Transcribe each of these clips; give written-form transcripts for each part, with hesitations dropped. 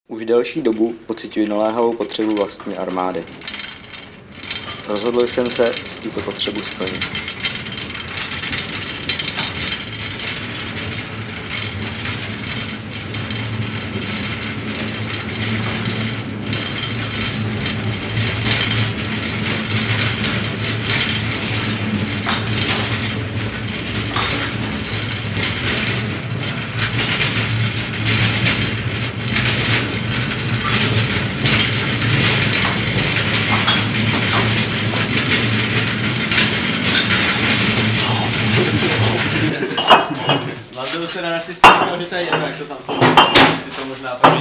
Už delší dobu pociťuji naléhavou potřebu vlastní armády. Rozhodl jsem se si tuto potřebu splnit. Lazil se na naštěstí říkal, že to je jedno, jak to tam jsou. Si to možná pak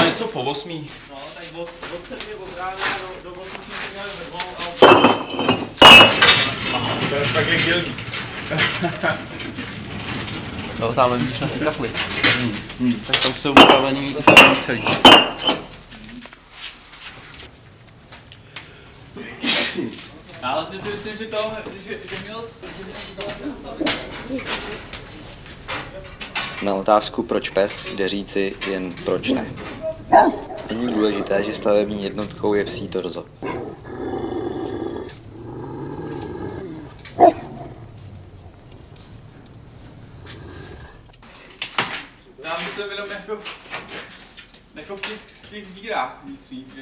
něco po 8. No, tak od 7 od rána do 8 jsme se měli ve dvou a... To je tak jak dělník. No, tamhle vidíš na ty kapli. Tak tam jsou vybavený celý. Ale si myslím, že to, že měl... Na otázku proč pes jde říci jen proč ne. Není důležité, že stavební jednotkou je psí torzo. Já myslím jenom jako v těch dírách vnitřních, že...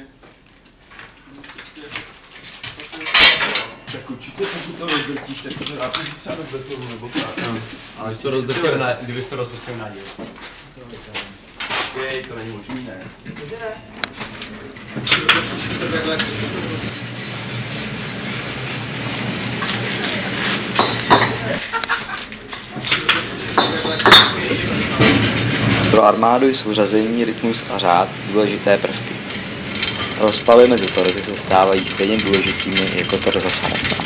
Tak určitě pokud to rozdrtíš, tak to dá použít třeba bez betonu nebo tak. Ale kdybys to rozdrtil na díl. To není možný, ne? Cože ne? Pro armádu jsou řazení, rytmus a řád důležité prvky. Rozpaly mezi torzy se stávají stejně důležitými jako torza samotná.